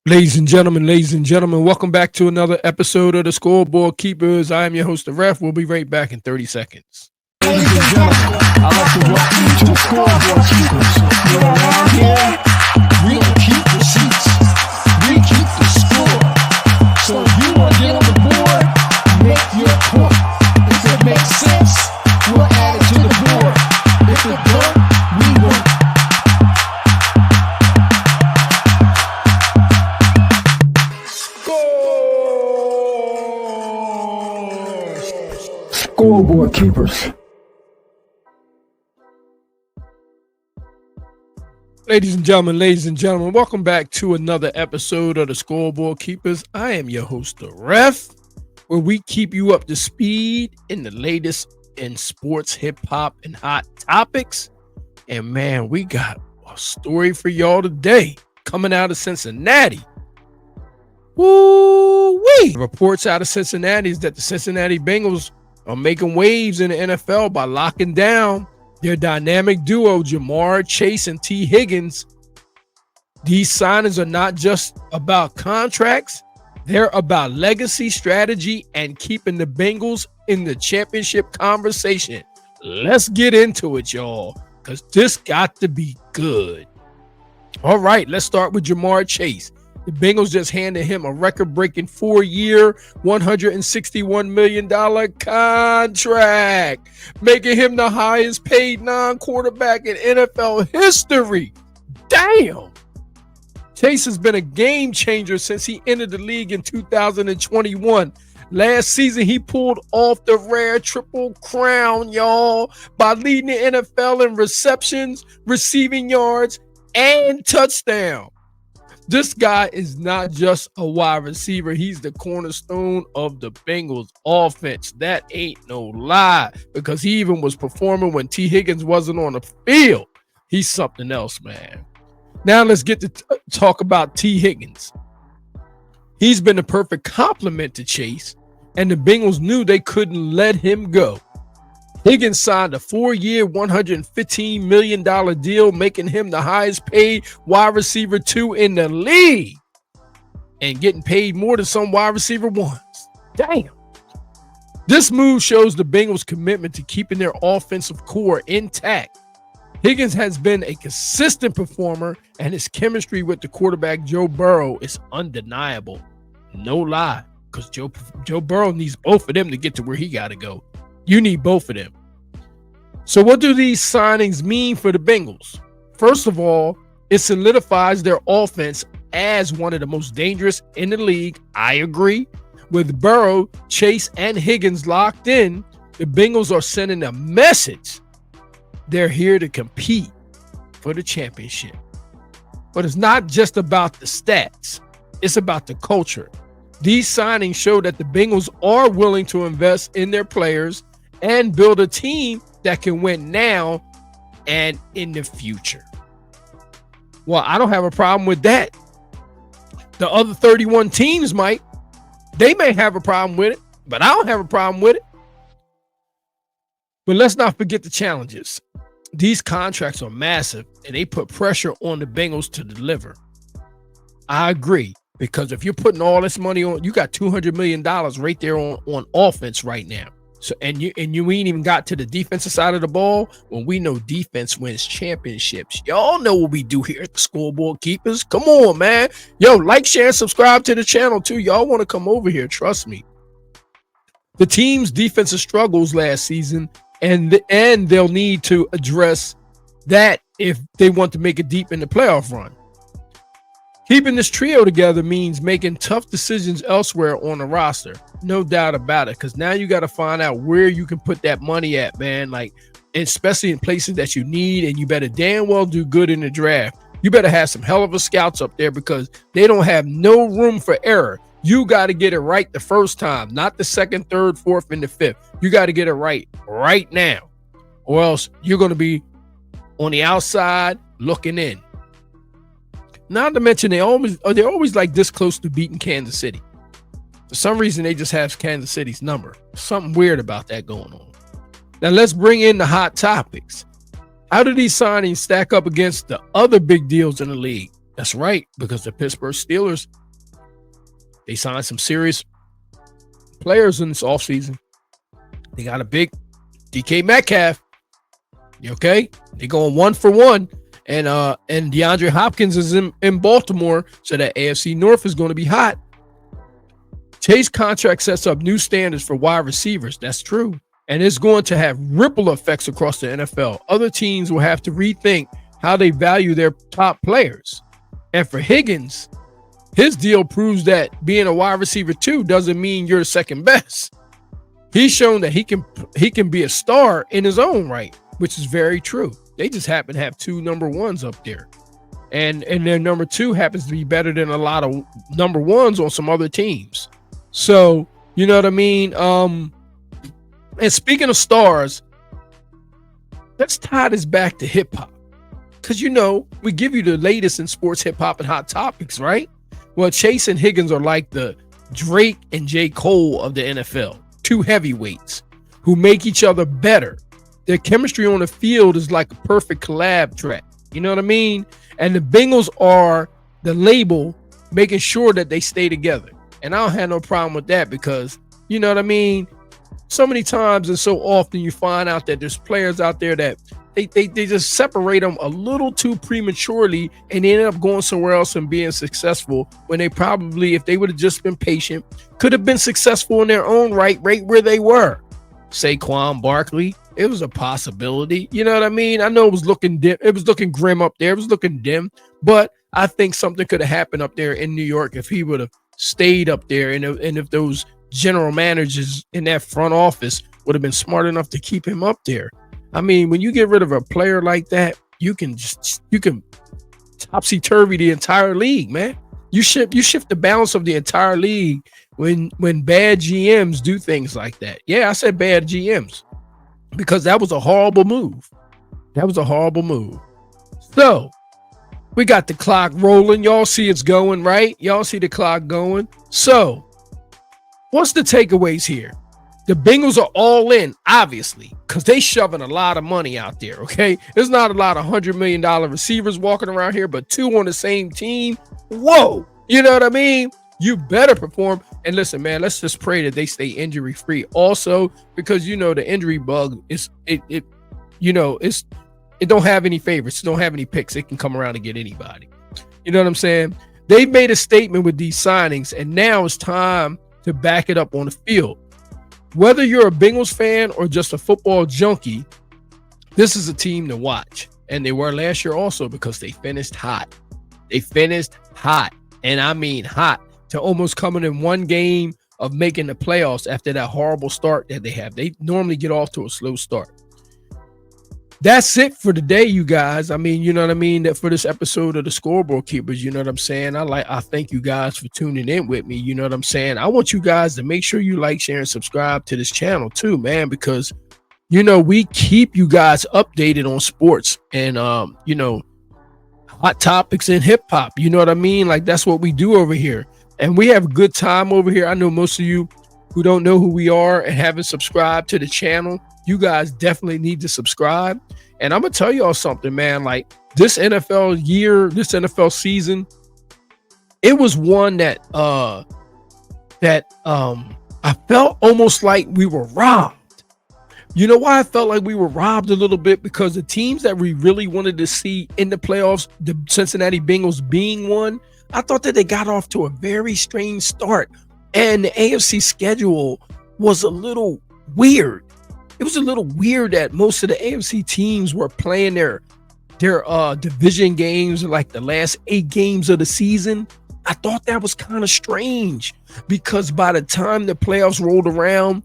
Ladies and gentlemen, welcome back to another episode of the Scoreboard Keepers. I am your host, the Ref. We'll be right back in 30 seconds. Ladies and gentlemen, I'd like to welcome you to the Scoreboard Keepers. Around here, we don't keep the seats, we keep the score. So if you want to get on the board, make your point. If it makes sense, we'll add it to the board. If it don't, we won't. Scoreboard Keepers. Ladies and gentlemen, welcome back to another episode of the Scoreboard Keepers. I am your host, the Ref, where we keep you up to speed in the latest in sports, hip hop, and hot topics. And man, we got a story for y'all today coming out of Cincinnati. Woo-wee! Reports out of Cincinnati is that the Cincinnati Bengals are making waves in the NFL by locking down their dynamic duo, Marr, Chase and Tee Higgins. These signings are not just about contracts. They're about legacy, strategy, and keeping the Bengals in the championship conversation. Let's get into it, y'all, because this got to be good. All right, let's start with Jamar Chase. The Bengals just handed him a record-breaking 4-year, $161 million contract, making him the highest-paid non-quarterback in NFL history. Damn! Chase has been a game-changer since he entered the league in 2021. Last season, he pulled off the rare triple crown, y'all, by leading the NFL in receptions, receiving yards, and touchdowns. This guy is not just a wide receiver. He's the cornerstone of the Bengals offense. That ain't no lie, because he even was performing when Tee Higgins wasn't on the field. He's something else, man. Now let's get to talk about Tee Higgins. He's been the perfect complement to Chase, and the Bengals knew they couldn't let him go. Higgins signed a 4-year, $115 million deal, making him the highest paid wide receiver 2 in the league, and getting paid more than some wide receiver ones. Damn. This move shows the Bengals' commitment to keeping their offensive core intact. Higgins has been a consistent performer, and his chemistry with the quarterback Joe Burrow is undeniable. No lie, because Joe Burrow needs both of them to get to where he got to go. You need both of them. So what do these signings mean for the Bengals? First of all, it solidifies their offense as one of the most dangerous in the league. I agree. With Burrow, Chase, and Higgins locked in, the Bengals are sending a message. They're here to compete for the championship. But it's not just about the stats. It's about the culture. These signings show that the Bengals are willing to invest in their players and build a team that can win now and in the future. Well, I don't have a problem with that. The other 31 teams might. They may have a problem with it, but I don't have a problem with it. But let's not forget the challenges. These contracts are massive, and they put pressure on the Bengals to deliver. I agree, because if you're putting all this money on, you got $200 million right there on offense right now. So and you ain't even got to the defensive side of the ball when we know defense wins championships. Y'all know what we do here at the Scoreboard Keepers. Come on, man. Yo, like, share, and subscribe to the channel too. Y'all want to come over here, trust me. The team's defensive struggles last season, and they'll need to address that if they want to make it deep in the playoff run. Keeping this trio together means making tough decisions elsewhere on the roster. No doubt about it, because now you got to find out where you can put that money at, man. Like, especially in places that you need, and you better damn well do good in the draft. You better have some hell of a scouts up there, because they don't have no room for error. You got to get it right the first time, not the second, third, fourth, and the fifth. You got to get it right now, or else you're going to be on the outside looking in. Not to mention they're always like this close to beating Kansas City. For some reason, they just have Kansas City's number. Something weird about that going on. Now let's bring in the hot topics. How do these signings stack up against the other big deals in the league? That's right, because the Pittsburgh Steelers, they signed some serious players in this offseason. They got a big DK Metcalf. Okay? They're going 1-for-1. And DeAndre Hopkins is in Baltimore, so that AFC North is going to be hot. Chase contract sets up new standards for wide receivers. That's true. And it's going to have ripple effects across the NFL. Other teams will have to rethink how they value their top players. And for Higgins, his deal proves that being a wide receiver too doesn't mean you're the second best. He's shown that he can be a star in his own right, which is very true. They just happen to have 2 number ones up there. And their number 2 happens to be better than a lot of number ones on some other teams. So, you know what I mean? And speaking of stars, let's tie this back to hip hop. Because, you know, we give you the latest in sports, hip hop, and hot topics, right? Well, Chase and Higgins are like the Drake and J. Cole of the NFL. 2 heavyweights who make each other better. Their chemistry on the field is like a perfect collab track. You know what I mean? And the Bengals are the label making sure that they stay together. And I don't have no problem with that because, you know what I mean? So many times and so often you find out that there's players out there that they just separate them a little too prematurely and they end up going somewhere else and being successful when they probably, if they would have just been patient, could have been successful in their own right where they were. Saquon Barkley, it was a possibility. You know what I mean? I know it was looking dim. It was looking grim up there. It was looking dim, but I think something could have happened up there in New York if he would have stayed up there and if those general managers in that front office would have been smart enough to keep him up there. I mean, when you get rid of a player like that, you can topsy-turvy the entire league, man. You shift the balance of the entire league when bad GMs do things like that. Yeah, I said bad GMs because that was a horrible move. That was a horrible move. So we got the clock rolling. Y'all see it's going, right? Y'all see the clock going. So what's the takeaways here? The Bengals are all in, obviously, because they shoving a lot of money out there, okay? There's not a lot of $100 million receivers walking around here, but 2 on the same team. Whoa! You know what I mean? You better perform. And listen, man, let's just pray that they stay injury-free also, because, you know, the injury bug it don't have any favorites. It don't have any picks. It can come around and get anybody. You know what I'm saying? They've made a statement with these signings, and now it's time to back it up on the field. Whether you're a Bengals fan or just a football junkie, this is a team to watch. And they were last year also because they finished hot. They finished hot. And I mean hot to almost coming in one game of making the playoffs after that horrible start that they have. They normally get off to a slow start. That's it for today, you guys. I mean, you know what I mean? That for this episode of the Scoreboard Keepers, you know what I'm saying? I thank you guys for tuning in with me. You know what I'm saying? I want you guys to make sure you like, share, and subscribe to this channel too, man, because, you know, we keep you guys updated on sports and, you know, hot topics in hip hop. You know what I mean? Like, that's what we do over here. And we have a good time over here. I know most of you who don't know who we are and haven't subscribed to the channel, you guys definitely need to subscribe. And I'm going to tell y'all something, man. Like, this NFL year, this NFL season, it was one that I felt almost like we were robbed. You know why I felt like we were robbed a little bit? Because the teams that we really wanted to see in the playoffs, the Cincinnati Bengals being one, I thought that they got off to a very strange start. And the AFC schedule was a little weird. It was a little weird that most of the AFC teams were playing their division games like the last 8 games of the season. I thought that was kind of strange because by the time the playoffs rolled around,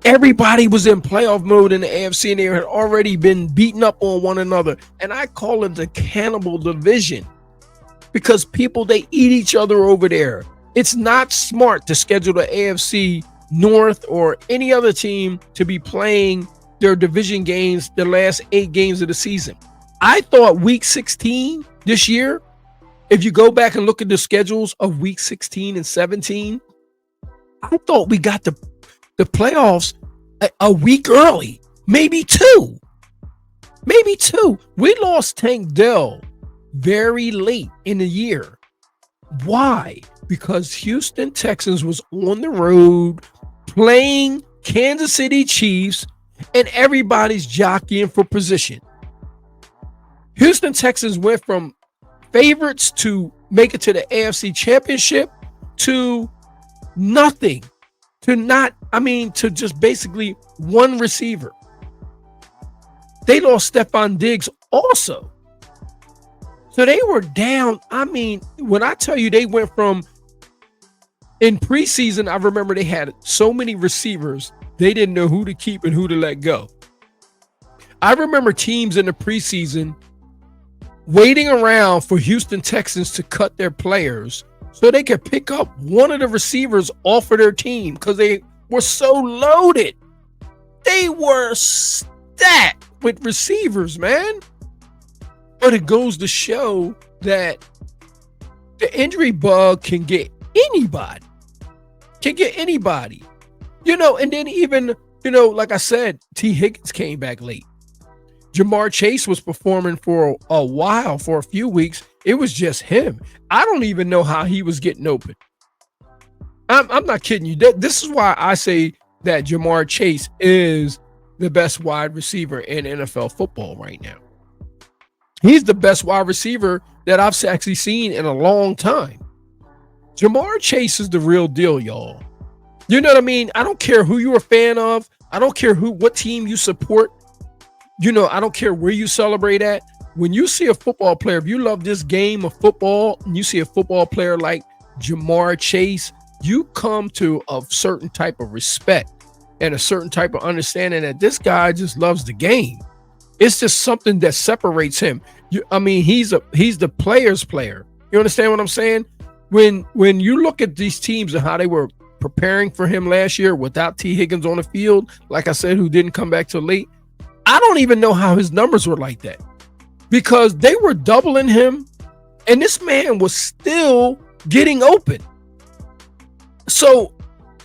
everybody was in playoff mode in the AFC and they had already been beaten up on one another. And I call it the cannibal division because people, they eat each other over there. It's not smart to schedule the AFC North or any other team to be playing their division games the last 8 games of the season. I thought week 16 this year, if you go back and look at the schedules of week 16 and 17, I thought we got the playoffs a week early, maybe 2. We lost Tank Dell very late in the year. Why? Because Houston Texans was on the road playing Kansas City Chiefs, and everybody's jockeying for position. Houston Texans went from favorites to make it to the AFC Championship to nothing, to just basically one receiver. They lost Stephon Diggs also. So they were down. When I tell you they went from, in preseason, I remember they had so many receivers, they didn't know who to keep and who to let go. I remember teams in the preseason waiting around for Houston Texans to cut their players so they could pick up one of the receivers off of their team because they were so loaded. They were stacked with receivers, man. But it goes to show that the injury bug can get anybody. And then even, like I said, Tee Higgins came back late. Jamar Chase was performing for a while, for a few weeks. It was just him. I don't even know how he was getting open. I'm not kidding you. This is why I say that Jamar Chase is the best wide receiver in NFL football right now. He's the best wide receiver that I've actually seen in a long time. Jamar Chase is the real deal, y'all. You know what I mean? I don't care who you're a fan of. I don't care what team you support. I don't care where you celebrate at. When you see a football player, if you love this game of football and you see a football player like Jamar Chase, you come to a certain type of respect and a certain type of understanding that this guy just loves the game. It's just something that separates him. He's the player's player. You understand what I'm saying? When you look at these teams and how they were preparing for him last year without Tee Higgins on the field, like I said, who didn't come back till late, I don't even know how his numbers were like that because they were doubling him and this man was still getting open. So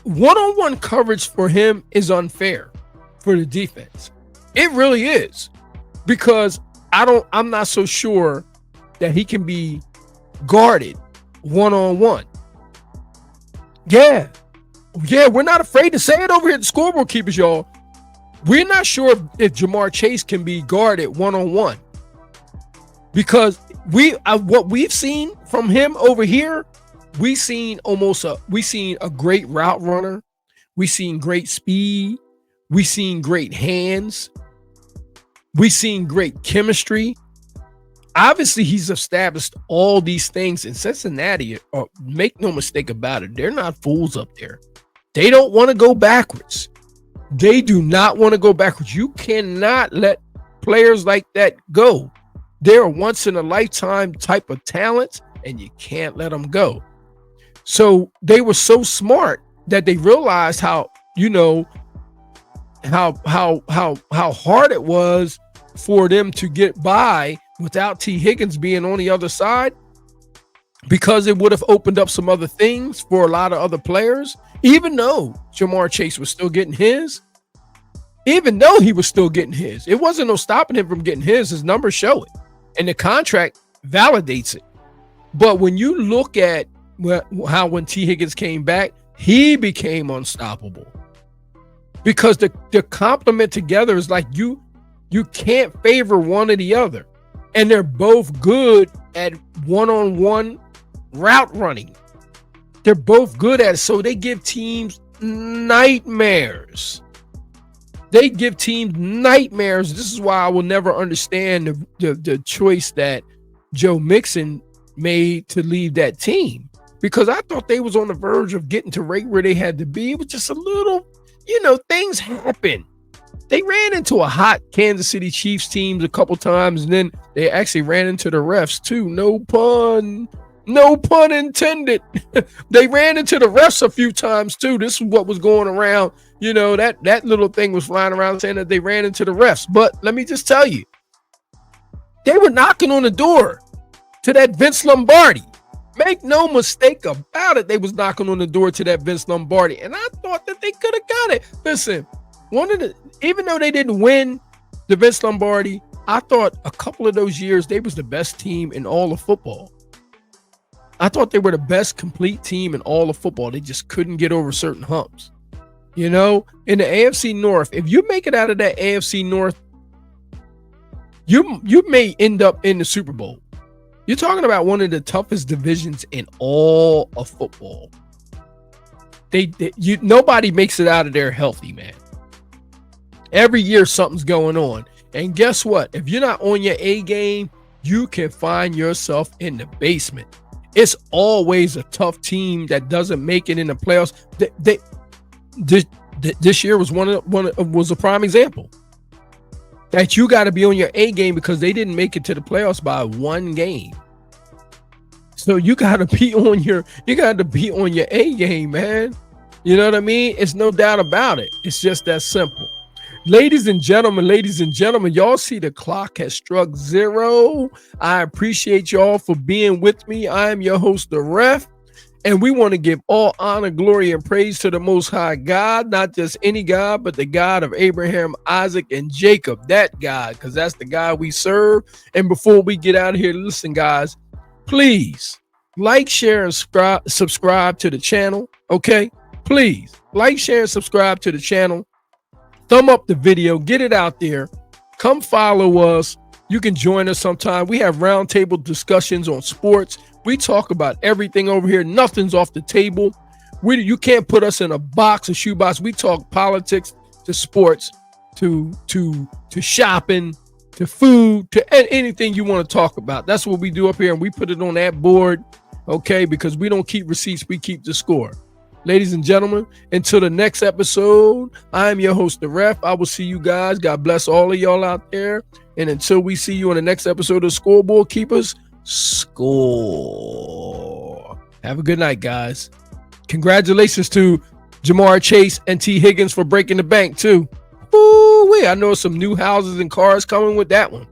one-on-one coverage for him is unfair for the defense. It really is, because I'm not so sure that he can be guarded one-on-one. Yeah, we're not afraid to say it over here at the Scoreboard Keepers, y'all. We're not sure if Jamar Chase can be guarded one-on-one, because what we've seen from him over here, we've seen a great route runner. We've seen great speed. We've seen great hands. We've seen great chemistry. Obviously, he's established all these things in Cincinnati. Make no mistake about it, they're not fools up there. They don't want to go backwards. They do not want to go backwards. You cannot let players like that go. They're once in a lifetime type of talent, and you can't let them go. So they were so smart that they realized how hard it was for them to get by without Tee Higgins being on the other side, because it would have opened up some other things for a lot of other players. Even though Jamar Chase was still getting his, it wasn't no stopping him from getting his numbers show it, and the contract validates it. But when you look at how when Tee Higgins came back, he became unstoppable, because the complement together is like you can't favor one or the other, and they're both good at one-on-one route running. They're both good at it, so they give teams nightmares. This is why I will never understand the choice that Joe Mixon made to leave that team, because I thought they was on the verge of getting to right where they had to be. It was just a little, things happen. They ran into a hot Kansas City Chiefs teams a couple times, and then they actually ran into the refs too. No pun intended. They ran into the refs a few times too. This is what was going around. That little thing was flying around saying that they ran into the refs. But let me just tell you, they were knocking on the door to that Vince Lombardi. Make no mistake about it. They was knocking on the door to that Vince Lombardi. And I thought that they could have got it. Listen, even though they didn't win the Vince Lombardi, I thought a couple of those years they was the best team in all of football. I thought they were the best complete team in all of football. They just couldn't get over certain humps. You know, in the AFC North, if you make it out of that AFC North, you may end up in the Super Bowl. You're talking about one of the toughest divisions in all of football. Nobody makes it out of there healthy, man. Every year something's going on. And guess what? If you're not on your A game, you can find yourself in the basement. It's always a tough team that doesn't make it in the playoffs. This year was was a prime example. That you got to be on your A game because they didn't make it to the playoffs by one game. So you got to be on your A game, man. You know what I mean? It's no doubt about it. It's just that simple. Ladies and gentlemen, y'all see the clock has struck 0. I appreciate y'all for being with me. I am your host, the Ref. And we want to give all honor, glory, and praise to the Most High God, not just any God, but the God of Abraham, Isaac, and Jacob, that God, because that's the God we serve. And before we get out of here, listen, guys, please like, share, and subscribe to the channel, okay? Please like, share, and subscribe to the channel. Thumb up the video, get it out there. Come follow us. You can join us sometime. We have roundtable discussions on sports. We talk about everything over here. Nothing's off the table. You can't put us in a box, a shoebox. We talk politics to sports, to shopping, to food, to anything you want to talk about. That's what we do up here, and we put it on that board, okay? Because we don't keep receipts, we keep the score. Ladies and gentlemen, until the next episode, I am your host, the Ref. I will see you guys. God bless all of y'all out there. And until we see you on the next episode of Scoreboard Keepers, score. Have a good night, guys. Congratulations to Marr, Chase and Tee Higgins for breaking the bank, too. Ooh, I know some new houses and cars coming with that one.